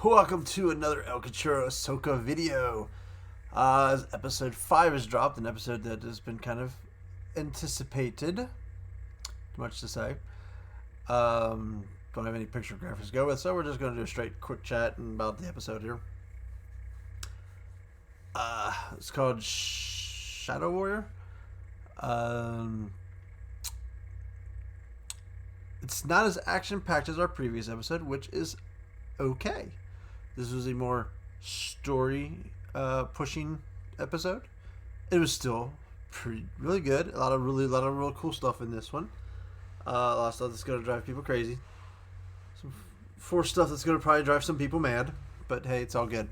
Welcome to another El Cachorro Ahsoka video. Episode 5 is dropped, an episode that has been kind of anticipated. Much to say. Don't have any picture graphics to go with, so we're just going to do a straight quick chat about the episode here. It's called Shadow Warrior. It's not as action-packed as our previous episode, which is okay. This was a more story pushing episode. It was still really good. A lot of real cool stuff in this one. A lot of stuff that's going to drive people crazy. Some Force stuff that's going to probably drive some people mad. But hey, it's all good.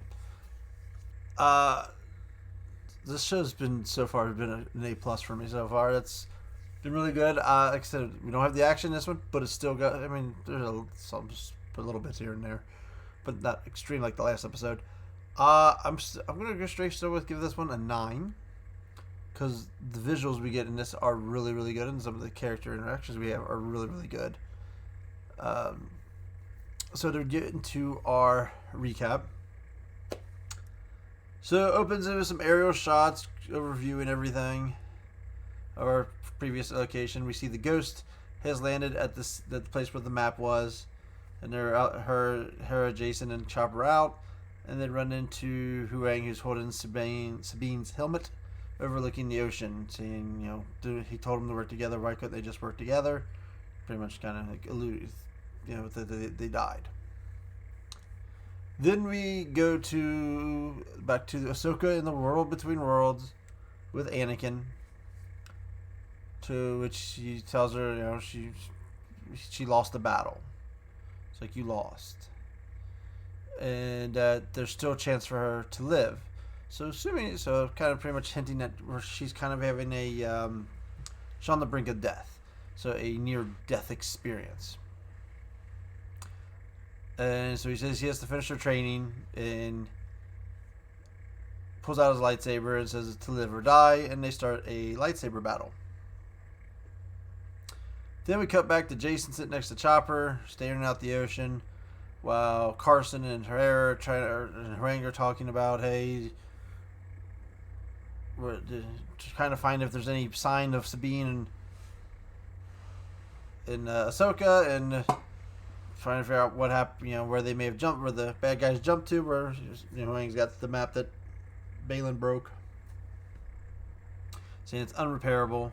This show's been so far been an A+ for me so far. It's been really good. Like I said, we don't have the action in this one, but it's still got. I mean, there's some little bits here and there, but not extreme like the last episode. I'm gonna go straight still with give this one a 9, because the visuals we get in this are really good, and some of the character interactions we have are really good. So to get into our recap. So it opens with some aerial shots, overview and everything. Our previous location, we see the ghost has landed at the place where the map was. And they're out, Hera, Jason, and Chopper out, and they run into Huang, who's holding Sabine's helmet, overlooking the ocean, saying, he told them to work together. Why couldn't they just work together? Pretty much kind of like alluded, that they died. Then we go back to Ahsoka in the world between worlds with Anakin, to which she tells her, she lost the battle. Like, you lost, and there's still a chance for her to live. So kind of pretty much hinting that she's kind of having she's on the brink of death, so a near-death experience. And so he says he has to finish her training, and pulls out his lightsaber and says to live or die, and they start a lightsaber battle. Then we cut back to Jason sitting next to Chopper, staring out the ocean, while Carson and Hera and Huang are talking about, hey, we're trying to find if there's any sign of Sabine and Ahsoka, and trying to figure out what happened, where they may have jumped, where the bad guys jumped to, where Huang's got the map that Balin broke, saying it's unrepairable.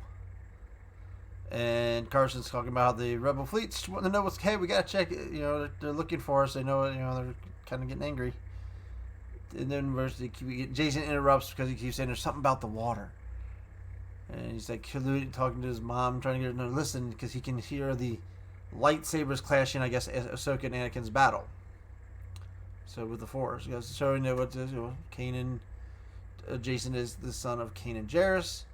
And Carson's talking about how the rebel fleets want to know hey, we gotta check it. They're looking for us. They know it. They're kind of getting angry. And then Jason interrupts because he keeps saying there's something about the water. And he's like talking to his mom, trying to get her to listen because he can hear the lightsabers clashing, I guess, Ahsoka and Anakin's battle. So with the Force, showing what Kanan, Jason is the son of Kanan Jarrus.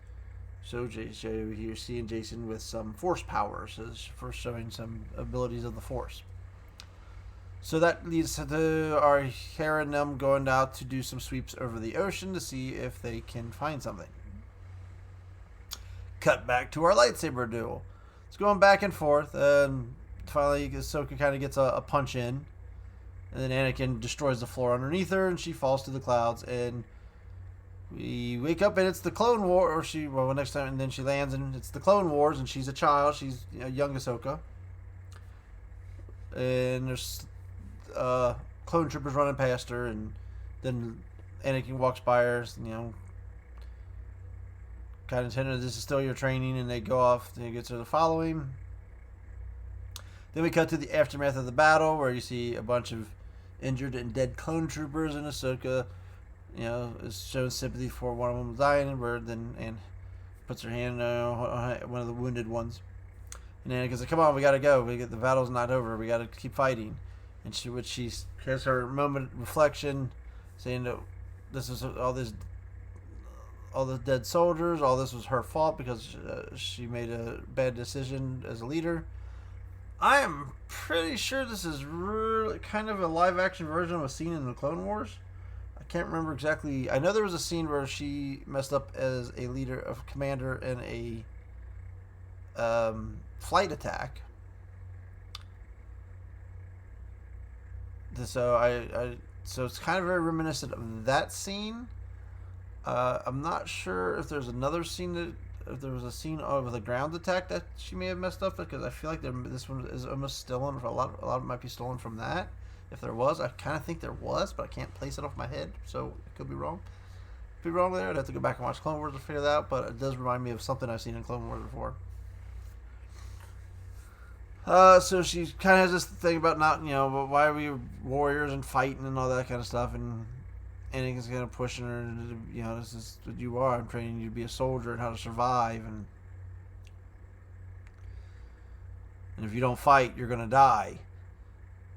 So you're seeing Jason with some Force powers for showing some abilities of the Force. So that leads to our Hera and them going out to do some sweeps over the ocean to see if they can find something. Cut back to our lightsaber duel. It's going back and forth, and finally Ahsoka kind of gets a punch in, and then Anakin destroys the floor underneath her, and she falls to the clouds, and we wake up and it's the Clone War, next time, and then she lands and it's the Clone Wars, and she's a child, she's young Ahsoka, and there's clone troopers running past her, and then Anakin walks by her, kind of telling this is still your training, and they go off, and he gets her to follow him. Then we cut to the aftermath of the battle, where you see a bunch of injured and dead clone troopers, and Ahsoka is showing sympathy for one of them dying, and puts her hand on one of the wounded ones. And Anakin's like, "Come on, we gotta go. The battle's not over. We gotta keep fighting." And she has her moment of reflection, saying that this is all the dead soldiers. All this was her fault because she made a bad decision as a leader. I am pretty sure this is really kind of a live action version of a scene in the Clone Wars. I can't remember exactly. I know there was a scene where she messed up as a leader of commander in a flight attack. So it's kind of very reminiscent of that scene. I'm not sure if there's another scene if there was a scene of the ground attack that she may have messed up, because I feel like this one is almost stolen. A lot of it might be stolen from that. If there was, I kind of think there was, but I can't place it off my head, so it could be wrong. Could be wrong there. I'd have to go back and watch Clone Wars to figure that out, but it does remind me of something I've seen in Clone Wars before. So she kind of has this thing about not, why are we warriors and fighting and all that kind of stuff, and Anakin's kind of pushing her, this is what you are. I'm training you to be a soldier and how to survive, and if you don't fight, you're gonna die.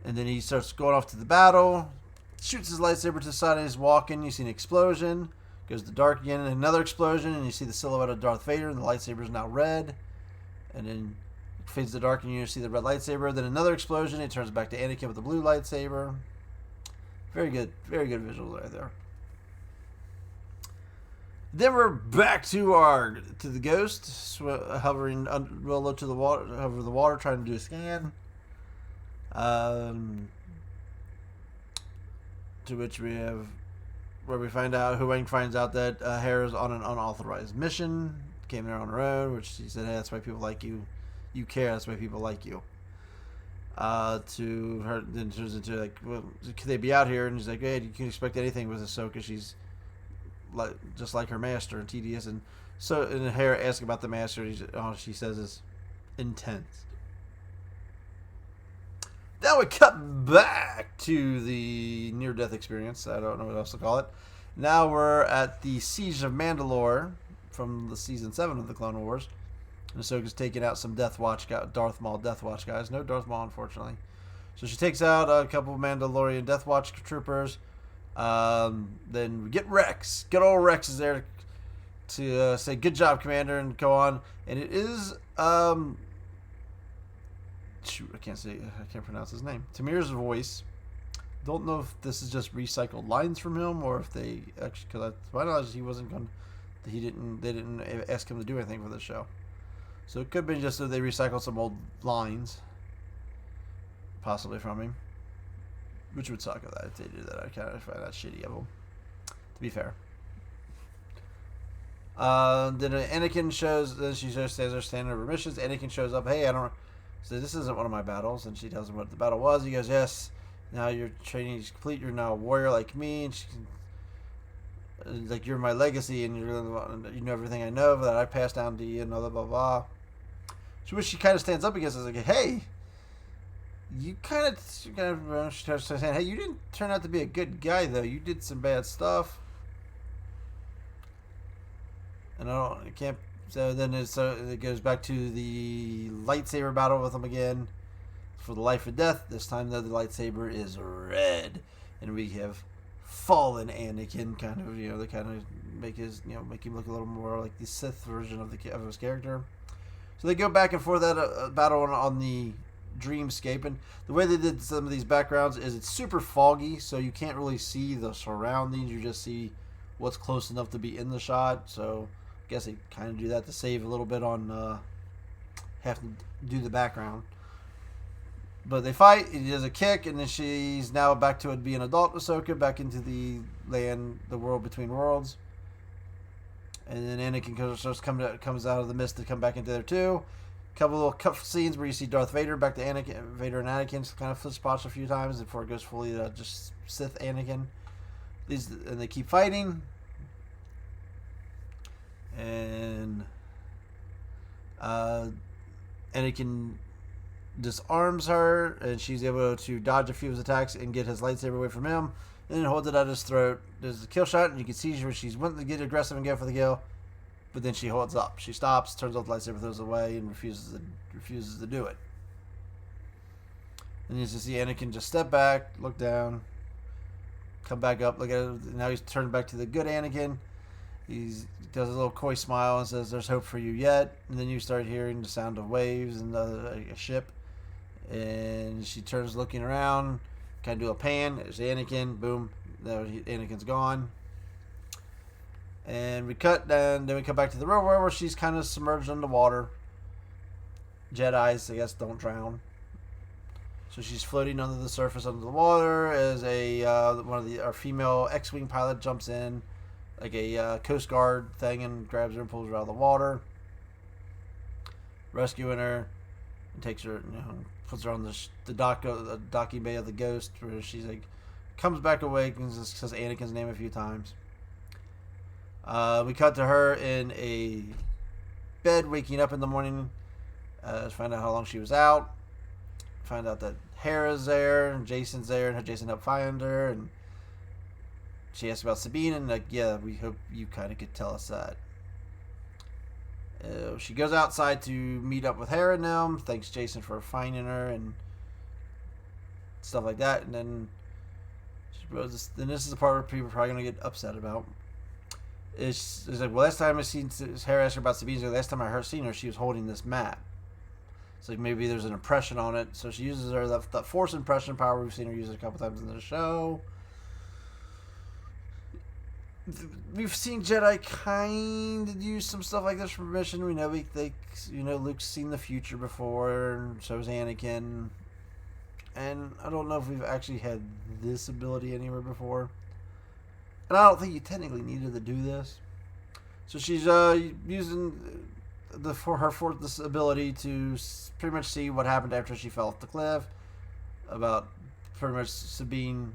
And then he starts going off to the battle, shoots his lightsaber to the side, and he's walking. You see an explosion, goes to dark again, and another explosion, and you see the silhouette of Darth Vader, and the lightsaber is now red, and then it fades to dark, and you see the red lightsaber. Then another explosion, it turns back to Anakin with the blue lightsaber. Very good visuals right there. Then we're back to the ghost hovering real low to the water, over the water, trying to do a scan. To which we find out, Wang finds out that Hera's on an unauthorized mission, came there on her own, which she said, "Hey, that's why people like you. You care. That's why people like you." To her, then turns into like, "Well, could they be out here?" And he's like, "Hey, you can expect anything with Ahsoka. She's just like her master, tedious." And Hera asks about the master. All she says is intense. Then we cut back to the near-death experience. I don't know what else to call it. Now we're at the Siege of Mandalore from the season 7 of the Clone Wars. And Ahsoka's taking out some Darth Maul Death Watch guys. No Darth Maul, unfortunately. So she takes out a couple of Mandalorian Death Watch troopers. Then we get Rex. Good old Rex is there to say, "Good job, Commander," and go on. And it is I can't pronounce his name. Tamir's voice. Don't know if this is just recycled lines from him, or if they actually, because to my knowledge, they didn't ask him to do anything for the show. So it could be just that they recycled some old lines, possibly from him, which would suck if they did that. I kind of find that shitty of them, to be fair. Then Anakin shows. Then she just stays there standing over missions. Anakin shows up. "Hey, so this isn't one of my battles," and she tells him what the battle was. He goes, "Yes, now your training is complete. You're now a warrior like me, and you're my legacy, and you know everything I know that I passed down to you, and blah blah blah." So she kind of stands up against us, like, "Hey, she starts saying, hey, you didn't turn out to be a good guy though. You did some bad stuff." And I can't. So then it goes back to the lightsaber battle with him again for the life or death. This time, though, the lightsaber is red, and we have fallen Anakin. They kind of make him look a little more like the Sith version of his character. So they go back and forth at a battle on the dreamscape, and the way they did some of these backgrounds is it's super foggy, so you can't really see the surroundings. You just see what's close enough to be in the shot. So I guess they kind of do that to save a little bit on having to do the background. But they fight. He does a kick, and then she's now back to being adult Ahsoka, back into the world between worlds. And then Anakin comes out of the mist to come back into there too. Couple little cut scenes where you see Darth Vader back to Vader and Anakin kind of flip spots a few times before it goes fully to just Sith Anakin. And they keep fighting. And Anakin disarms her, and she's able to dodge a few of his attacks and get his lightsaber away from him, and then holds it at his throat. There's a kill shot, and you can see where she's wanting to get aggressive and go for the kill, but then she holds up. She stops, turns off the lightsaber, throws it away, and refuses to do it. And you just see Anakin just step back, look down, come back up, look at it. Now he's turned back to the good Anakin. He does a little coy smile and says, "There's hope for you yet." And then you start hearing the sound of waves and a ship. And she turns looking around, kind of do a pan. There's Anakin. Boom. Anakin's gone. And we cut down. Then we come back to the real world where she's kind of submerged underwater. Jedis, I guess, don't drown. So she's floating under the surface under the water as our female X-wing pilot jumps in, like a Coast Guard thing, and grabs her and pulls her out of the water, rescuing her, and takes her, puts her on the docking bay of the Ghost, where she's like, comes back awake and says Anakin's name a few times. We cut to her in a bed, waking up in the morning, find out how long she was out, find out that Hera's there, and Jason's there, and Jason helped find her, and she asks about Sabine, and like, yeah, we hope you kind of could tell us that. She goes outside to meet up with Hera now, thanks Jason for finding her, and stuff like that, and then this is the part where people are probably going to get upset about. It's like, well, last time I seen Hera ask her about Sabine, the last time I seen her, she was holding this map. So like maybe there's an impression on it. So she uses that force impression power. We've seen her use it a couple times in the show. We've seen Jedi kind of use some stuff like this for mission. We know Luke's seen the future before, and so has Anakin. And I don't know if we've actually had this ability anywhere before. And I don't think you technically needed to do this. So she's using this ability to pretty much see what happened after she fell off the cliff, about pretty much Sabine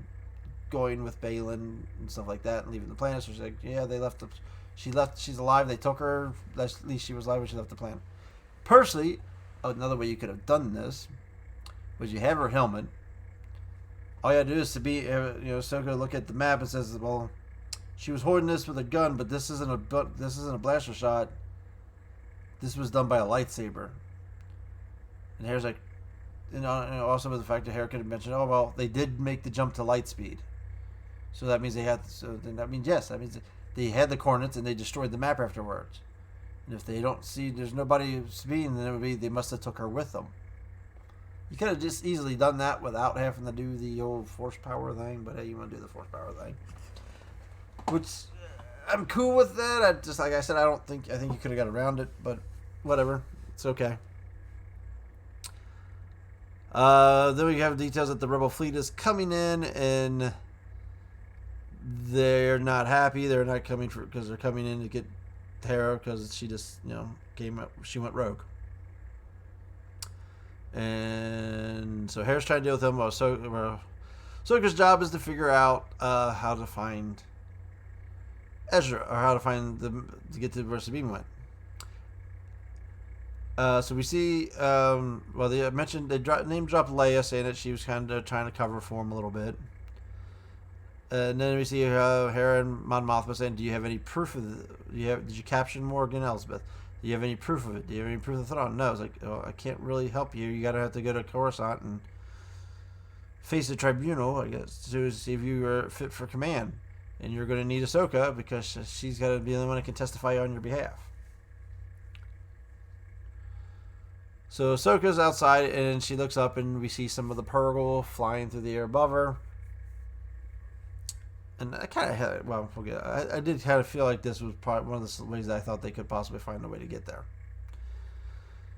going with Balin and stuff like that and leaving the planet. So she's like, yeah, she's alive, they took her, at least she was alive when she left the planet. Personally, another way you could have done this was you have her helmet. All you gotta do is Ahsoka look at the map and says, well, she was holding this with a gun, but this isn't a blaster shot. This was done by a lightsaber. And Hera's like, also with the fact that Hera could have mentioned, oh, well, they did make the jump to light speed. So that means they had, that means they had the coordinates and they destroyed the map afterwards. And if they don't see, there's nobody Sabine, then it would be, they must have took her with them. You could have just easily done that without having to do the old force power thing, but hey, you want to do the force power thing. Which, I'm cool with that. Like I said, I think you could have got around it, but whatever. It's okay. Then we have details that the Rebel fleet is coming in, and they're not happy. They're not coming because they're coming in to get Hera because she just, came up. She went rogue. And so Hera's trying to deal with them. Ahsoka's job is to figure out how to find Ezra, or how to get to where Sabine went. So we see, they mentioned, name dropped Leia, saying that she was kind of trying to cover for him a little bit. And then we see Hera and Mon Mothma saying, do you have any proof of it? Did you caption Morgan Elsbeth? Do you have any proof of it? Do you have any proof of the throne? No. It's like, I can't really help you. You have to go to Coruscant and face the tribunal, I guess, to see if you are fit for command. And you're going to need Ahsoka because she's got to be the only one that can testify on your behalf. So Ahsoka's outside, and she looks up, and we see some of the Purgle flying through the air above her. And I kind of had, I did kind of feel like this was probably one of the ways that I thought they could possibly find a way to get there.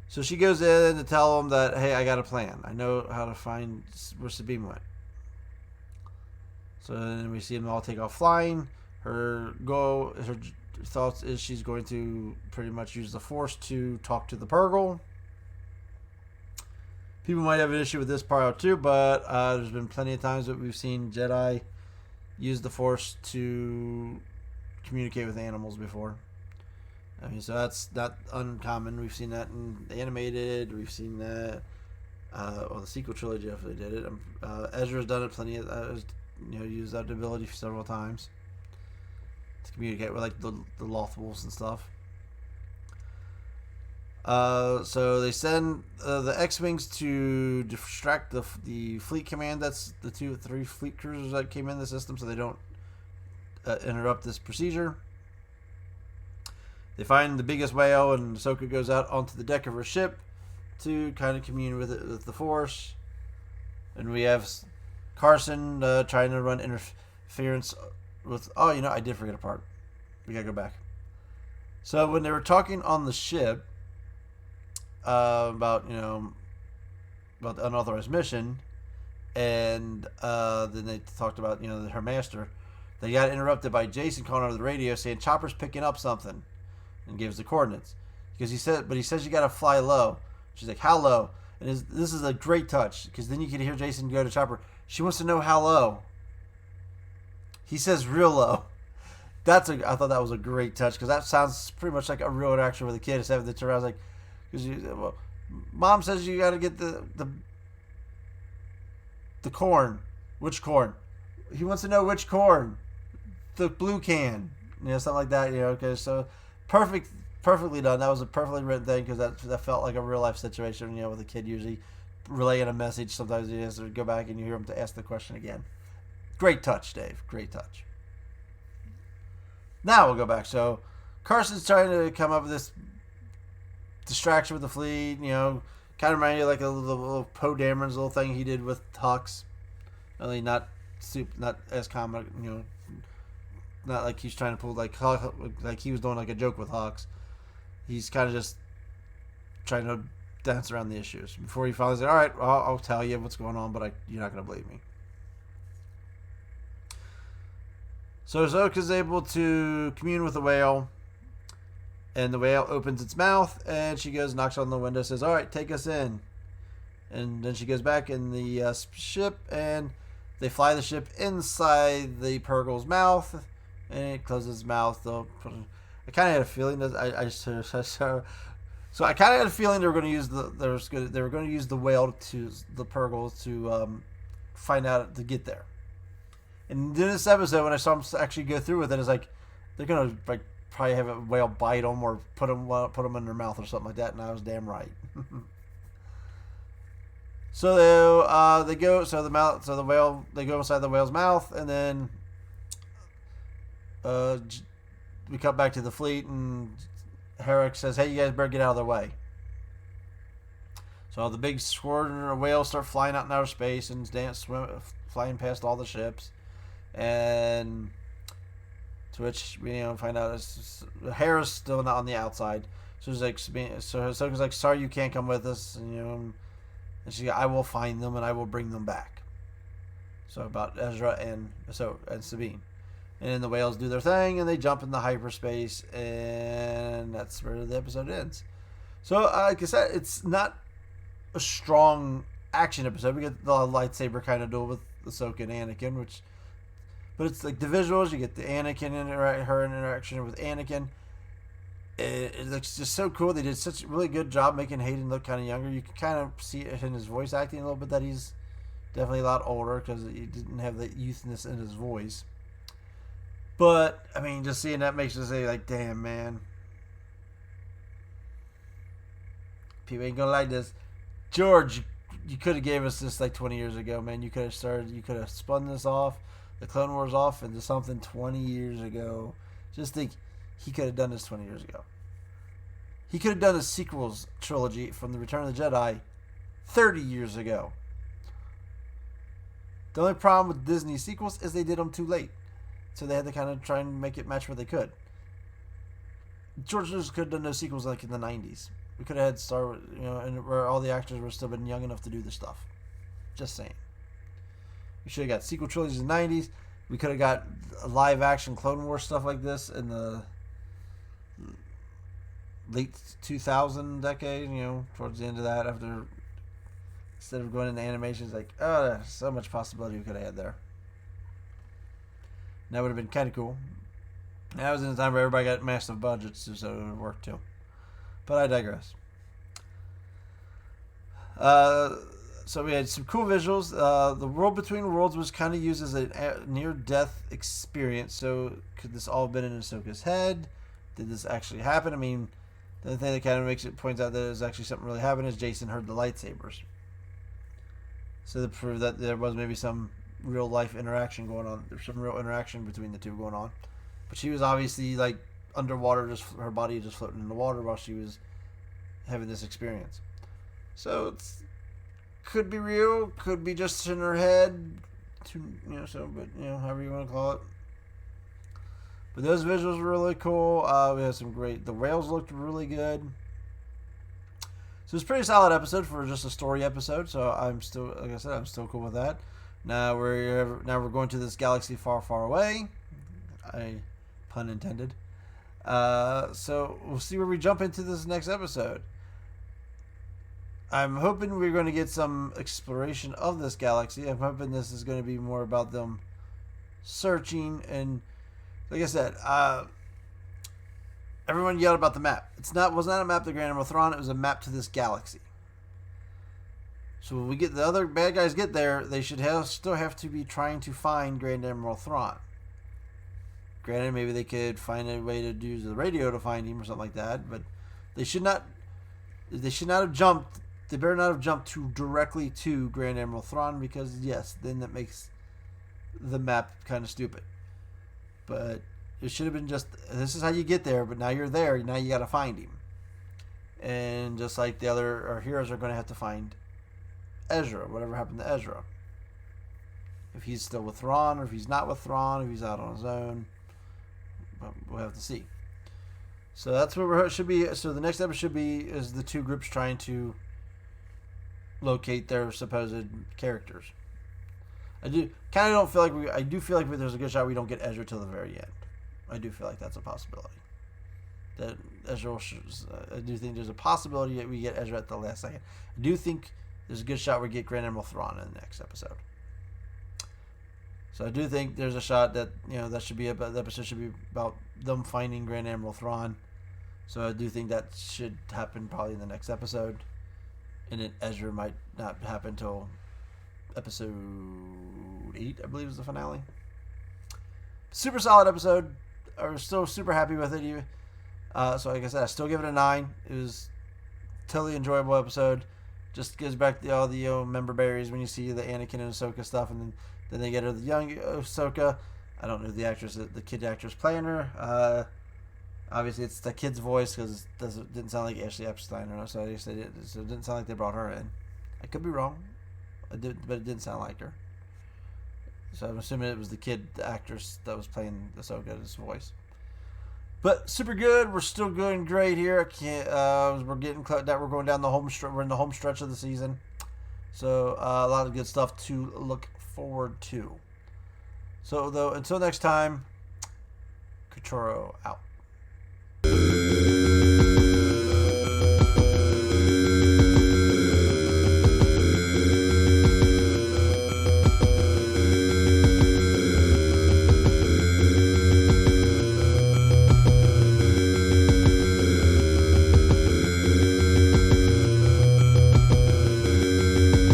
So she goes in to tell them that, hey, I got a plan. I know how to find where Sabine went. So then we see them all take off flying. Her thoughts is she's going to pretty much use the Force to talk to the Purgle. People might have an issue with this part too, but there's been plenty of times that we've seen Jedi use the Force to communicate with animals before. I mean, so that's not uncommon. We've seen that in animated. We've seen that Well, the sequel trilogy definitely did it. Ezra's done it plenty. Used that ability several times to communicate with like the Lothwolves and stuff. So they send the X-wings to distract the fleet command. That's the 3 fleet cruisers that came in the system, so they don't interrupt this procedure. They find the biggest whale, and Ahsoka goes out onto the deck of her ship to kind of commune with it, with the Force. And we have Carson trying to run interference with. Oh, I did forget a part. We gotta go back. So when they were talking on the ship about the unauthorized mission, and then they talked about her master, they got interrupted by Jason calling over the radio saying Chopper's picking up something, and gives the coordinates because he says you gotta fly low. She's like, how low? And this is a great touch because then you can hear Jason go to Chopper. She wants to know how low. He says real low. I thought that was a great touch because that sounds pretty much like a real interaction with a kid. Instead of the turn around, like, because Mom says you got to get the corn. Which corn? He wants to know which corn. The blue can. Something like that. Okay, so perfectly done. That was a perfectly written thing because that felt like a real life situation. With a kid usually relaying a message. Sometimes he has to go back and you hear him to ask the question again. Great touch, Dave. Great touch. Now we'll go back. So Carson's trying to come up with this distraction with the fleet. Kind of reminded you like a little Poe Dameron's little thing he did with Hux. Only not as comic. Not like he's trying to pull like he was doing like a joke with Hux. He's kind of just trying to dance around the issues before he finally says, "All right, I'll tell you what's going on, but you're not going to believe me." So Ahsoka's able to commune with the whale, and the whale opens its mouth, and she goes, knocks on the window, says, "All right, take us in." And then she goes back in the ship, and they fly the ship inside the Purrgil's mouth, and it closes its mouth. I kind of had a feeling that I kind of had a feeling they were going to use the whale to the Purrgil to find out to get there. And in this episode, when I saw them actually go through with it, it's like they're gonna like probably have a whale bite them or put them in their mouth or something like that. And I was damn right. So they go. So the whale. They go inside the whale's mouth, and then we cut back to the fleet, and Herrick says, "Hey, you guys better get out of their way." So the big squadron of whales start flying out in outer space and flying past all the ships. And to which we find out Hera's still not on the outside. So he's like, Ahsoka's like, "Sorry, you can't come with us." And she's like, "I will find them and I will bring them back." So about Ezra and Sabine, and then the whales do their thing and they jump into hyperspace, and that's where the episode ends. So like I said, it's not a strong action episode. We get the lightsaber kind of duel with Ahsoka and Anakin, but it's like the visuals. You get the Anakin her interaction with Anakin. It looks just so cool. They did such a really good job making Hayden look kind of younger. You can kind of see it in his voice acting a little bit that he's definitely a lot older because he didn't have the youthness in his voice. But I mean, just seeing that makes you say like, "Damn, man, people ain't gonna like this." George, you could have gave us this like 20 years ago, man. You could have spun this off, the Clone Wars off into something 20 years ago. Just think, he could have done this 20 years ago. He could have done a sequels trilogy from The Return of the Jedi 30 years ago. The only problem with Disney sequels is they did them too late. So they had to kind of try and make it match where they could. George Lucas could have done those sequels like in the 90s. We could have had Star Wars, and where all the actors were still been young enough to do the stuff. Just saying. We should have got sequel trilogies in the 90s. We could have got a live action Clone Wars stuff like this in the late 2000 decade, towards the end of that, instead of going into animations, like, oh, there's so much possibility we could have had there. And that would have been kind of cool. And that was in the time where everybody got massive budgets, so it would work too. But I digress. So we had some cool visuals. The world between worlds was kind of used as a near-death experience. So could this all have been in Ahsoka's head? Did this actually happen? I mean, the other thing that kind of points out that there's actually something really happened is Jason heard the lightsabers. So to prove that there was maybe some real life interaction going on. There's some real interaction between the two going on. But she was obviously like underwater, just her body just floating in the water while she was having this experience. So it's could be real, could be just in her head, however you want to call it. But those visuals were really cool. We had some great. The whales looked really good. So it's a pretty solid episode for just a story episode. So I'm still, like I said, I'm still cool with that. Now we're going to this galaxy far, far away. Pun intended. So we'll see where we jump into this next episode. I'm hoping we're going to get some exploration of this galaxy. I'm hoping this is going to be more about them searching. And like I said, everyone yelled about the map. Was not a map to Grand Admiral Thrawn. It was a map to this galaxy. So when we get the other bad guys get there, they should still have to be trying to find Grand Admiral Thrawn. Granted, maybe they could find a way to use the radio to find him or something like that. But they should not. They should not have jumped. They better not have jumped directly to Grand Admiral Thrawn, because yes, then that makes the map kind of stupid. But it should have been just, this is how you get there, but now you're there, now you got to find him. And just like our heroes are going to have to find Ezra, whatever happened to Ezra. If he's still with Thrawn, or if he's not with Thrawn, if he's out on his own, but we'll have to see. So that's where we should be. So the next episode is the two groups trying to locate their supposed characters. I do feel like there's a good shot we don't get Ezra till the very end. I do feel like that's a possibility. That Ezra, I do think there's a possibility that we get Ezra at the last second. I do think there's a good shot we get Grand Admiral Thrawn in the next episode. So I do think there's a shot that the episode should be about them finding Grand Admiral Thrawn. So I do think that should happen probably in the next episode, and then Ezra might not happen until episode 8, I believe, is the finale. Super solid episode. I'm still super happy with it. So like I said, I still give it a 9. It was a totally enjoyable episode. Just gives back all the member berries when you see the Anakin and Ahsoka stuff, and then they get her the young Ahsoka. I don't know the actress, the kid actress playing her. Obviously, it's the kid's voice because it didn't sound like Ashley Epstein or so. So it didn't sound like they brought her in. I could be wrong, but it didn't sound like her. So I'm assuming it was the kid actress that was playing Ahsoka's voice. But super good. We're still going great here. We're getting that we're going down the home stretch. We're in the home stretch of the season, so a lot of good stuff to look forward to. So until next time, Cachorro out.